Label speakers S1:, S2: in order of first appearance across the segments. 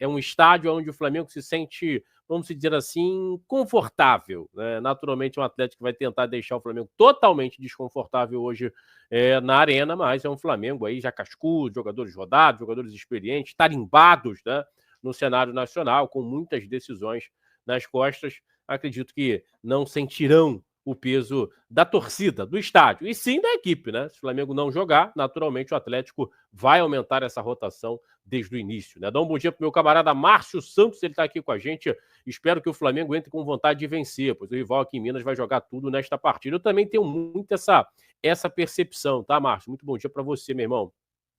S1: é um estádio onde o Flamengo se sente, vamos dizer assim, confortável, né? Naturalmente, um Atlético vai tentar deixar o Flamengo totalmente desconfortável hoje na arena, mas é um Flamengo aí já cascudo, jogadores rodados, jogadores experientes, tarimbados, né, no cenário nacional, com muitas decisões nas costas. Acredito que não sentirão o peso da torcida, do estádio, e sim da equipe, né? Se o Flamengo não jogar, naturalmente o Atlético vai aumentar essa rotação desde o início, né? Dá um bom dia pro meu camarada Márcio Santos, ele tá aqui com a gente. Espero que o Flamengo entre com vontade de vencer, pois o rival aqui em Minas vai jogar tudo nesta partida. Eu também tenho muito essa percepção, tá, Márcio? Muito bom dia para você, meu irmão.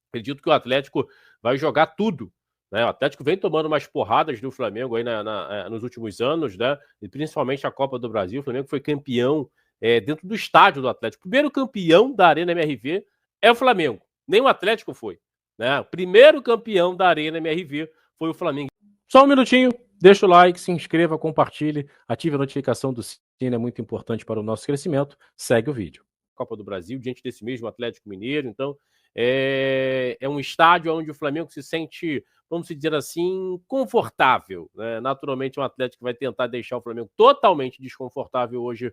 S1: Acredito que o Atlético vai jogar tudo, né? O Atlético vem tomando umas porradas do Flamengo aí nos últimos anos, né? E principalmente a Copa do Brasil. O Flamengo foi campeão dentro do estádio do Atlético. O primeiro campeão da Arena MRV é o Flamengo. Nem o Atlético foi, né? O primeiro campeão da Arena MRV foi o Flamengo. Só um minutinho, deixa o like, se inscreva, compartilhe, ative a notificação do sino, é muito importante para o nosso crescimento. Segue o vídeo. Copa do Brasil, diante desse mesmo Atlético Mineiro, então é um estádio onde o Flamengo se sente, vamos dizer assim, confortável, né? Naturalmente, um Atlético vai tentar deixar o Flamengo totalmente desconfortável hoje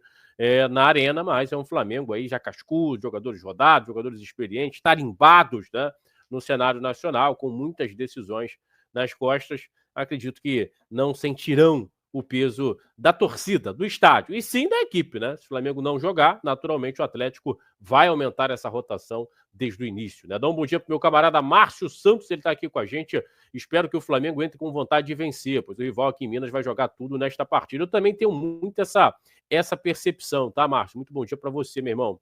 S1: na arena, mas é um Flamengo aí já cascudo, jogadores rodados, jogadores experientes, tarimbados, né, no cenário nacional, com muitas decisões nas costas. Acredito que não sentirão o peso da torcida, do estádio, e sim da equipe, né? Se o Flamengo não jogar, naturalmente o Atlético vai aumentar essa rotação desde o início, né? Dá um bom dia pro meu camarada Márcio Santos, ele tá aqui com a gente. Espero que o Flamengo entre com vontade de vencer, pois o rival aqui em Minas vai jogar tudo nesta partida. Eu também tenho muito essa percepção, tá, Márcio? Muito bom dia para você, meu irmão.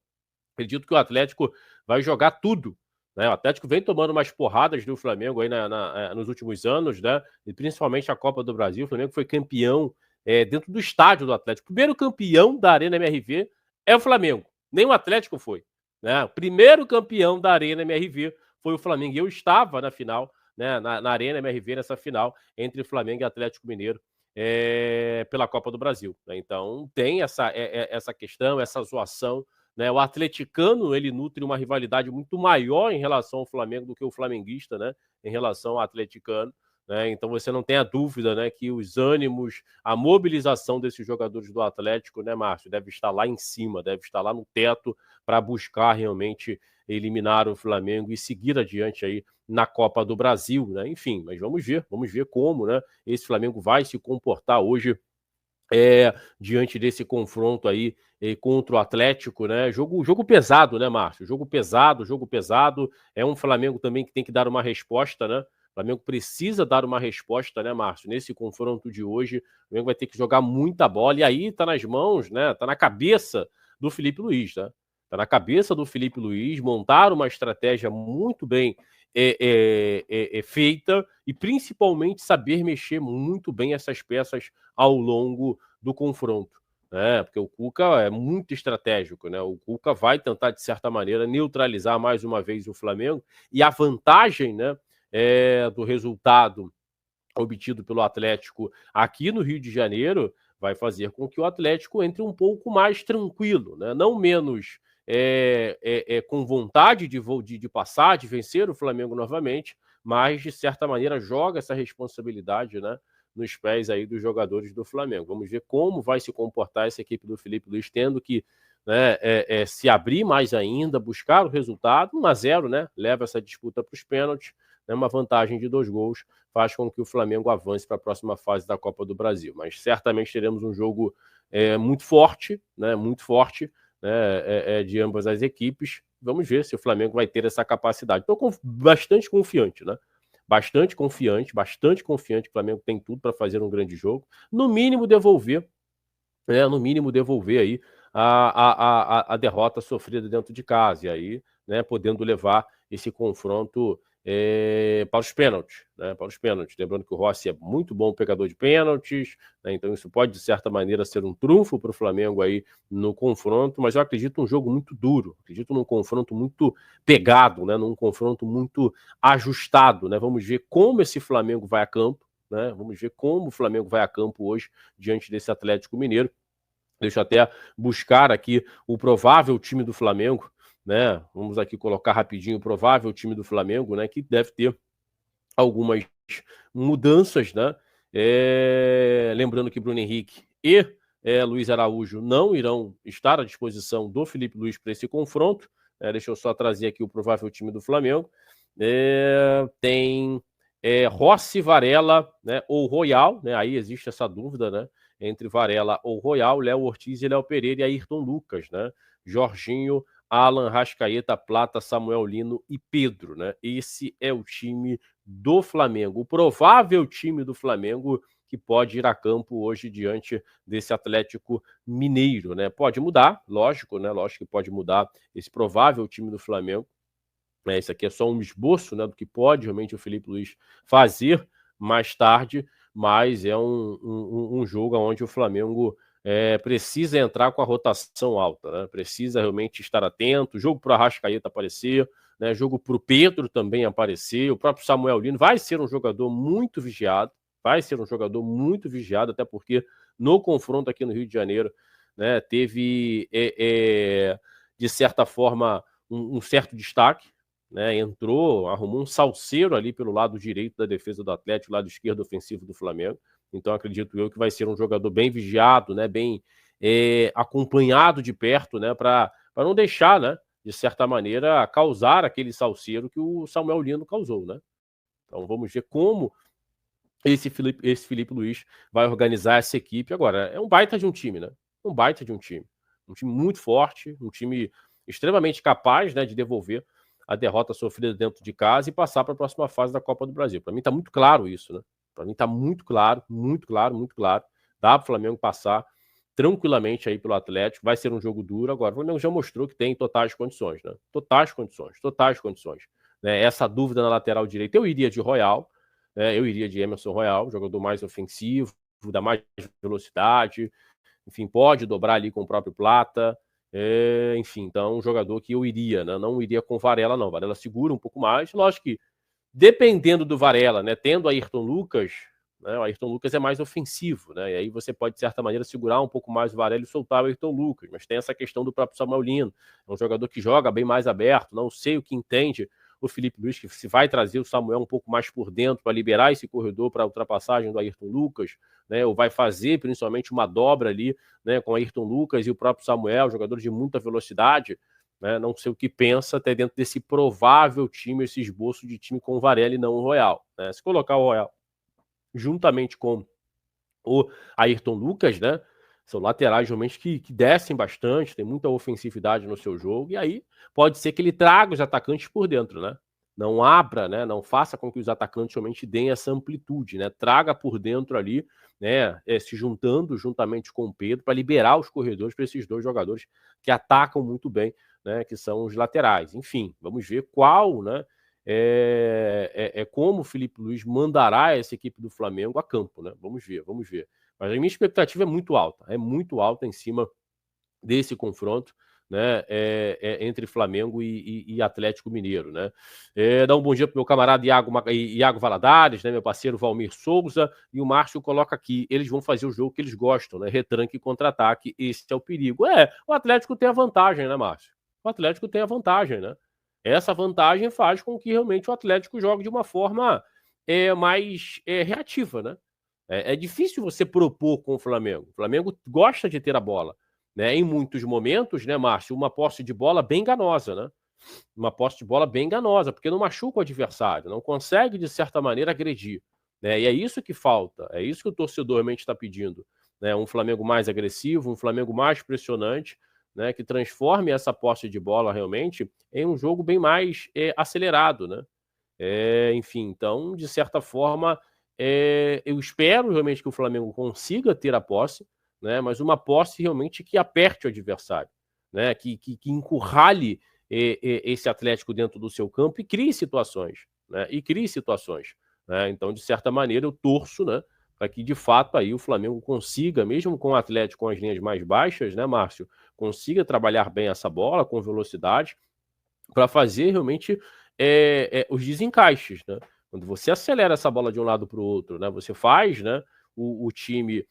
S1: Acredito que o Atlético vai jogar tudo, né? O Atlético vem tomando umas porradas do Flamengo aí nos últimos anos, né? E principalmente a Copa do Brasil. O Flamengo foi campeão dentro do estádio do Atlético. O primeiro campeão da Arena MRV é o Flamengo. Nem o Atlético foi, né? O primeiro campeão da Arena MRV foi o Flamengo. E eu estava na final, né? Na Arena MRV, nessa final entre Flamengo e Atlético Mineiro pela Copa do Brasil, né? Então tem essa questão, essa zoação, né? O atleticano, ele nutre uma rivalidade muito maior em relação ao Flamengo do que o flamenguista, né, em relação ao atleticano, né? Então você não tem a dúvida, né, que os ânimos, a mobilização desses jogadores do Atlético, né, Márcio, deve estar lá em cima, deve estar lá no teto para buscar realmente eliminar o Flamengo e seguir adiante aí na Copa do Brasil, né? Enfim, mas vamos ver como, né, esse Flamengo vai se comportar hoje diante desse confronto aí contra o Atlético, né? Jogo pesado, né, Márcio? Jogo pesado. É um Flamengo também que tem que dar uma resposta, né? O Flamengo precisa dar uma resposta, né, Márcio? Nesse confronto de hoje, o Flamengo vai ter que jogar muita bola. E aí tá nas mãos, né? Tá na cabeça do Felipe Luiz, né? Tá na cabeça do Felipe Luiz montar uma estratégia muito bem feita e principalmente saber mexer muito bem essas peças ao longo do confronto, né? Porque o Cuca é muito estratégico, né? O Cuca vai tentar, de certa maneira, neutralizar mais uma vez o Flamengo, e a vantagem, né, do resultado obtido pelo Atlético aqui no Rio de Janeiro vai fazer com que o Atlético entre um pouco mais tranquilo, né? Não menos com vontade de passar, de vencer o Flamengo novamente, mas de certa maneira joga essa responsabilidade, né, nos pés aí dos jogadores do Flamengo. Vamos ver como vai se comportar essa equipe do Felipe Luiz, tendo que, né, se abrir mais ainda, buscar o resultado. 1-0, né, leva essa disputa para os pênaltis, né, uma vantagem de 2 gols faz com que o Flamengo avance para a próxima fase da Copa do Brasil. Mas certamente teremos um jogo muito forte, né, de ambas as equipes. Vamos ver se o Flamengo vai ter essa capacidade. Estou bastante confiante, né? Bastante confiante que o Flamengo tem tudo para fazer um grande jogo. No mínimo devolver aí a derrota sofrida dentro de casa, e aí, né, podendo levar esse confronto para os pênaltis, né, Lembrando que o Rossi é muito bom pegador de pênaltis, né, então isso pode, de certa maneira, ser um trunfo para o Flamengo aí no confronto, mas eu acredito num jogo muito duro, acredito num confronto muito pegado, né, num confronto muito ajustado, né? Vamos ver como esse Flamengo vai a campo, né? Vamos ver como o Flamengo vai a campo hoje diante desse Atlético Mineiro. Deixa eu até buscar aqui o provável time do Flamengo, né? Vamos aqui colocar rapidinho o provável time do Flamengo, né? Que deve ter algumas mudanças, né? Lembrando que Bruno Henrique e Luiz Araújo não irão estar à disposição do Felipe Luiz para esse confronto. Deixa eu só trazer aqui o provável time do Flamengo. Tem Rossi, Varela, né, ou Royal, né? Aí existe essa dúvida, né? Entre Varela ou Royal, Léo Ortiz e Léo Pereira e Ayrton Lucas, né? Jorginho, Alan, Rascaeta, Plata, Samuel Lino e Pedro, né? Esse é o time do Flamengo, o provável time do Flamengo que pode ir a campo hoje diante desse Atlético Mineiro, né? Pode mudar, lógico, né? Lógico que pode mudar esse provável time do Flamengo. Isso aqui é só um esboço, né, do que pode realmente o Felipe Luiz fazer mais tarde, mas é um jogo onde o Flamengo precisa entrar com a rotação alta, né? Precisa realmente estar atento, jogo para o Arrascaeta aparecer, né? Jogo para o Pedro também aparecer, o próprio Samuel Lino vai ser um jogador muito vigiado, até porque no confronto aqui no Rio de Janeiro, né, teve, de certa forma, um certo destaque, né, entrou, arrumou um salseiro ali pelo lado direito da defesa do Atlético, lado esquerdo ofensivo do Flamengo. Então acredito eu que vai ser um jogador bem vigiado, né, bem acompanhado de perto, né, para não deixar, né, de certa maneira, causar aquele salseiro que o Samuel Lino causou, né? Então vamos ver como esse Felipe Luiz vai organizar essa equipe. Agora, é um baita de um time, né? Um baita de um time. Um time muito forte, um time extremamente capaz, né, de devolver a derrota sofrida dentro de casa e passar para a próxima fase da Copa do Brasil. Para mim está muito claro isso, né? Para mim está muito claro, muito claro, muito claro. Dá para o Flamengo passar tranquilamente aí pelo Atlético. Vai ser um jogo duro. Agora, o Flamengo já mostrou que tem totais condições, né? Totais condições. Né? Essa dúvida na lateral direita, eu iria de Royal, eu iria de Emerson Royal, jogador mais ofensivo, dá mais velocidade, enfim, pode dobrar ali com o próprio Plata, enfim, então um jogador que eu iria, né? Não iria com Varela, não. Varela segura um pouco mais, lógico que dependendo do Varela, né? Tendo Ayrton Lucas, né? O Ayrton Lucas é mais ofensivo, né? E aí você pode, de certa maneira, segurar um pouco mais o Varela e soltar o Ayrton Lucas, mas tem essa questão do próprio Samuel Lino, é um jogador que joga bem mais aberto, não sei o que entende o Felipe Luiz, que se vai trazer o Samuel um pouco mais por dentro para liberar esse corredor para a ultrapassagem do Ayrton Lucas, né? Ou vai fazer principalmente uma dobra ali, né, com o Ayrton Lucas e o próprio Samuel, jogador de muita velocidade, né? Não sei o que pensa até dentro desse provável time, esse esboço de time com o Varela e não o Royal, né? Se colocar o Royal juntamente com o Ayrton Lucas, né? São laterais realmente que descem bastante, tem muita ofensividade no seu jogo, e aí pode ser que ele traga os atacantes por dentro, né? Não abra, né? Não faça com que os atacantes realmente deem essa amplitude, né? Traga por dentro ali, né? Se juntando juntamente com o Pedro para liberar os corredores para esses dois jogadores que atacam muito bem, né? Que são os laterais. Enfim, vamos ver qual, né? Como o Felipe Luiz mandará essa equipe do Flamengo a campo, né? Vamos ver. Mas a minha expectativa é muito alta em cima desse confronto, né? Entre Flamengo e Atlético Mineiro, né? Dá um bom dia para o meu camarada Iago Valadares, né? Meu parceiro Valmir Souza, e o Márcio coloca aqui: eles vão fazer o jogo que eles gostam, né? Retranque e contra-ataque, esse é o perigo. O Atlético tem a vantagem, né, Márcio? O Atlético tem a vantagem, né? Essa vantagem faz com que realmente o Atlético jogue de uma forma mais reativa, né? É difícil você propor com o Flamengo. O Flamengo gosta de ter a bola, né? Em muitos momentos, né, Márcio, uma posse de bola bem enganosa, né? Uma posse de bola bem enganosa, porque não machuca o adversário, não consegue, de certa maneira, agredir, né? E é isso que falta, é isso que o torcedor realmente está pedindo, né? Um Flamengo mais agressivo, um Flamengo mais pressionante, né? Que transforme essa posse de bola realmente em um jogo bem mais acelerado, né? Enfim, então, de certa forma, eu espero realmente que o Flamengo consiga ter a posse, né? Mas uma posse realmente que aperte o adversário, né? Que encurrale esse Atlético dentro do seu campo e crie situações, né? Né? Então, de certa maneira, eu torço, né, para que de fato aí o Flamengo consiga, mesmo com o Atlético com as linhas mais baixas, né, Márcio, consiga trabalhar bem essa bola com velocidade para fazer realmente os desencaixes, né? Quando você acelera essa bola de um lado para o outro, né? Você faz, né, o time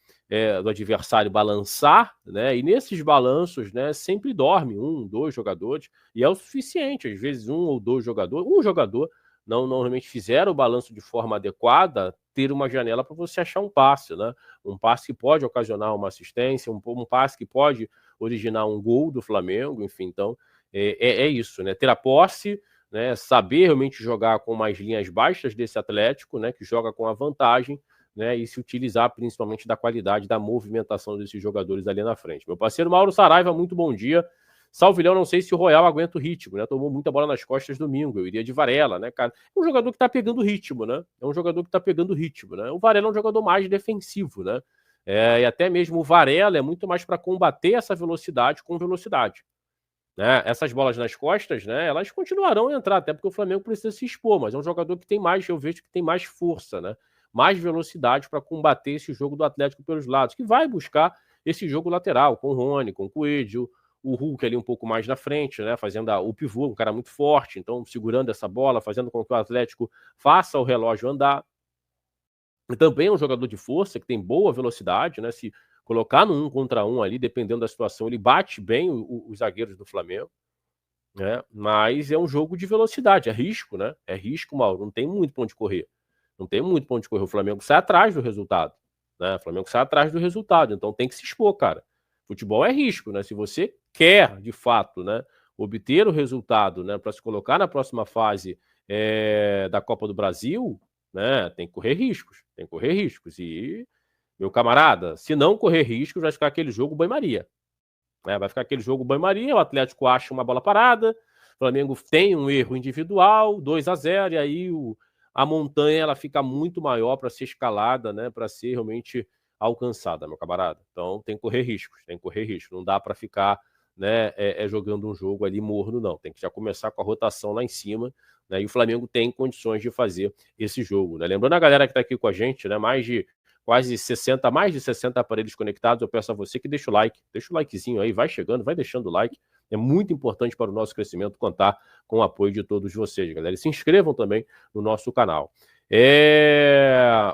S1: do adversário balançar, né? E nesses balanços, né, sempre dorme um, dois jogadores, e é o suficiente. Às vezes um ou dois jogadores, um jogador, não normalmente fizeram o balanço de forma adequada, ter uma janela para você achar um passe, né? Um passe que pode ocasionar uma assistência, um passe que pode originar um gol do Flamengo, enfim, então é isso, né? Ter a posse, né? Saber realmente jogar com mais linhas baixas desse Atlético, né? Que joga com a vantagem, né? E se utilizar principalmente da qualidade da movimentação desses jogadores ali na frente. Meu parceiro Mauro Saraiva, muito bom dia. Salve, Léo, não sei se o Royal aguenta o ritmo, né? Tomou muita bola nas costas domingo. Eu iria de Varela, né, cara? É um jogador que tá pegando ritmo, né? É um jogador que tá pegando ritmo, né? O Varela é um jogador mais defensivo, né? E até mesmo o Varela é muito mais para combater essa velocidade com velocidade. Né? Essas bolas nas costas, né? Elas continuarão a entrar, até porque o Flamengo precisa se expor, mas é um jogador que tem mais, eu vejo que tem mais força, né? Mais velocidade para combater esse jogo do Atlético pelos lados, que vai buscar esse jogo lateral, com o Rony, com o Coelho, o Hulk ali um pouco mais na frente, né? Fazendo o pivô, um cara muito forte, então segurando essa bola, fazendo com que o Atlético faça o relógio andar. E também é um jogador de força, que tem boa velocidade, né? Se colocar no 1 contra 1 ali, dependendo da situação, ele bate bem os zagueiros do Flamengo, né? Mas é um jogo de velocidade, é risco, né? É risco, Mauro, não tem muito pra onde correr. Não tem muito pra onde correr. O Flamengo sai atrás do resultado, né? O Flamengo sai atrás do resultado, então tem que se expor, cara. Futebol é risco, né? Se você quer, de fato, né, obter o resultado, né, para se colocar na próxima fase da Copa do Brasil, né, tem que correr riscos. Tem que correr riscos. E, meu camarada, se não correr riscos, vai ficar aquele jogo banho-maria. Né? Vai ficar aquele jogo banho-maria, o Atlético acha uma bola parada, o Flamengo tem um erro individual, 2-0, e aí a montanha ela fica muito maior para ser escalada, né, para ser realmente alcançada, meu camarada. Então tem que correr riscos, tem que correr riscos. Não dá para ficar, né, jogando um jogo ali morno, não. Tem que já começar com a rotação lá em cima, né, e o Flamengo tem condições de fazer esse jogo, né? Lembrando a galera que está aqui com a gente, né, mais de 60 aparelhos conectados, eu peço a você que deixa o likezinho aí, vai chegando, vai deixando o like, é muito importante para o nosso crescimento contar com o apoio de todos vocês, galera. E se inscrevam também no nosso canal.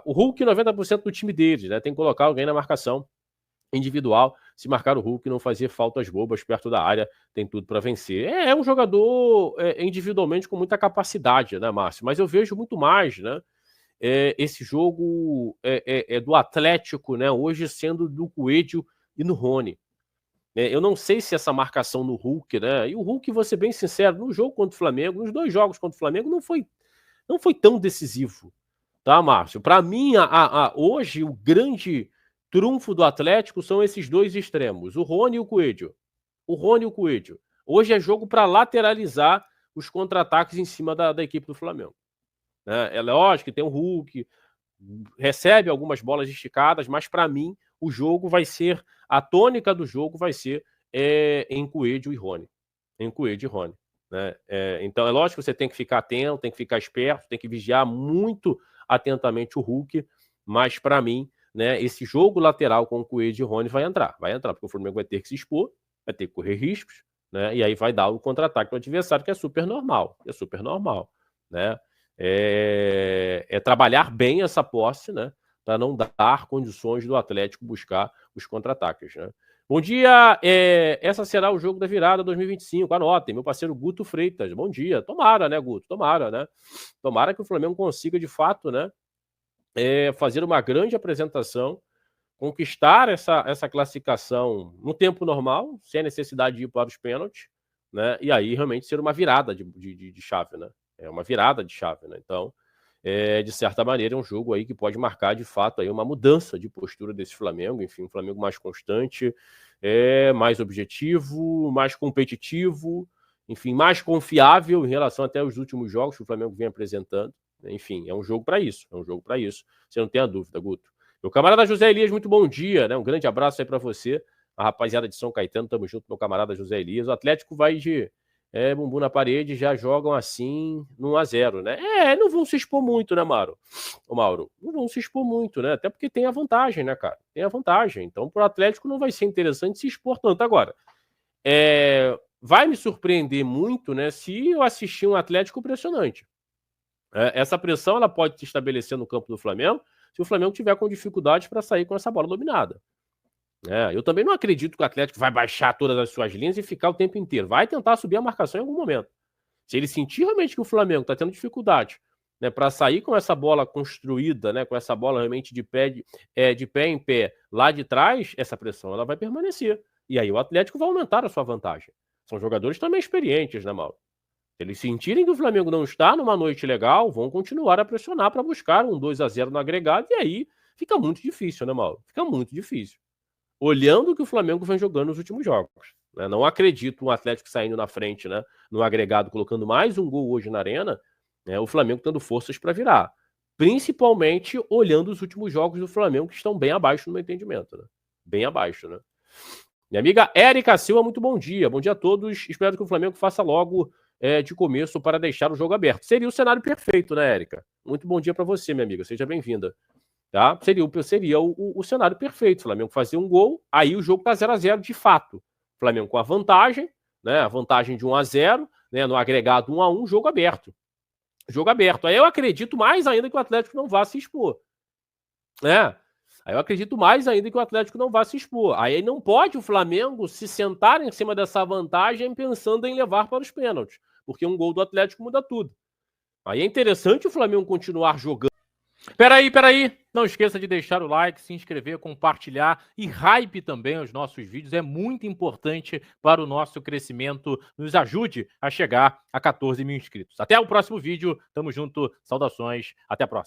S1: O Hulk, 90% do time deles, né? Tem que colocar alguém na marcação individual. Se marcar o Hulk, não fazer faltas bobas perto da área, tem tudo para vencer. É um jogador individualmente com muita capacidade, né, Márcio? Mas eu vejo muito mais, né? Esse jogo do Atlético, né? Hoje sendo do Coelho e no Rony. Eu não sei se essa marcação no Hulk, né? E o Hulk, vou ser bem sincero, no jogo contra o Flamengo, nos 2 jogos contra o Flamengo, não foi tão decisivo, tá, Márcio? Para mim, hoje, o grande trunfo do Atlético são esses 2 extremos, o Rony e o Coelho. O Rony e o Coelho. Hoje é jogo para lateralizar os contra-ataques em cima da equipe do Flamengo. É lógico que tem o Hulk, recebe algumas bolas esticadas, mas para mim o jogo vai ser, a tônica do jogo vai ser em Coelho e Rony. Em Coelho e Rony. Né? Então é lógico que você tem que ficar atento, tem que ficar esperto, tem que vigiar muito atentamente o Hulk, mas para mim, né, esse jogo lateral com o Coelho e Rony vai entrar, porque o Flamengo vai ter que se expor, vai ter que correr riscos, né, e aí vai dar o contra-ataque do adversário, que é super normal, né? Trabalhar bem essa posse, né, para não dar condições do Atlético buscar os contra-ataques, né? Bom dia, essa será o jogo da virada 2025, anotem, meu parceiro Guto Freitas, bom dia, tomara, né, Guto, tomara, né, tomara que o Flamengo consiga de fato, né, fazer uma grande apresentação, conquistar essa classificação no tempo normal, sem a necessidade de ir para os pênaltis, né, e aí realmente ser uma virada de chave, né, uma virada de chave, né, então, de certa maneira é um jogo aí que pode marcar de fato aí uma mudança de postura desse Flamengo, enfim, um Flamengo mais constante, mais objetivo, mais competitivo, enfim, mais confiável em relação até aos últimos jogos que o Flamengo vem apresentando, enfim, é um jogo para isso, você não tem a dúvida, Guto. Meu camarada José Elias, muito bom dia, né, um grande abraço aí para você, a rapaziada de São Caetano, tamo junto, meu camarada José Elias, o Atlético vai de bumbum na parede, já jogam assim, no 1-0, né? Não vão se expor muito, né, Mauro? Não vão se expor muito, né? Até porque tem a vantagem, né, cara? Tem a vantagem. Então, pro Atlético não vai ser interessante se expor tanto. Agora, vai me surpreender muito, né, se eu assistir um Atlético impressionante. Essa pressão, ela pode se estabelecer no campo do Flamengo se o Flamengo tiver com dificuldade para sair com essa bola dominada. Eu também não acredito que o Atlético vai baixar todas as suas linhas e ficar o tempo inteiro. Vai tentar subir a marcação em algum momento. Se ele sentir realmente que o Flamengo está tendo dificuldade né, para sair com essa bola construída, né, com essa bola realmente de pé em pé lá de trás, essa pressão ela vai permanecer. E aí o Atlético vai aumentar a sua vantagem. São jogadores também experientes, né, Mauro? Se eles sentirem que o Flamengo não está numa noite legal, vão continuar a pressionar para buscar um 2-0 no agregado, e aí fica muito difícil, né, Mauro? Fica muito difícil. Olhando o que o Flamengo vem jogando nos últimos jogos. Né? Não acredito um Atlético saindo na frente, né, no agregado, colocando mais um gol hoje na Arena, né, o Flamengo tendo forças para virar. Principalmente olhando os últimos jogos do Flamengo, que estão bem abaixo no meu entendimento. Né? Bem abaixo, né? Minha amiga Érica Silva, muito bom dia. Bom dia a todos. Espero que o Flamengo faça logo de começo para deixar o jogo aberto. Seria o cenário perfeito, né, Érica? Muito bom dia para você, minha amiga. Seja bem-vinda. Tá? Seria o cenário perfeito. O Flamengo fazer um gol, aí o jogo tá 0-0 de fato. O Flamengo com a vantagem, né? A vantagem de 1-0, né? No agregado 1-1, jogo aberto. Jogo aberto. Aí eu acredito mais ainda que o Atlético não vá se expor. Né? Aí eu acredito mais ainda que o Atlético não vá se expor. Aí não pode o Flamengo se sentar em cima dessa vantagem pensando em levar para os pênaltis, porque um gol do Atlético muda tudo. Aí é interessante o Flamengo continuar jogando. Peraí. Não esqueça de deixar o like, se inscrever, compartilhar e hype também os nossos vídeos. É muito importante para o nosso crescimento. Nos ajude a chegar a 14 mil inscritos. Até o próximo vídeo. Tamo junto. Saudações. Até a próxima.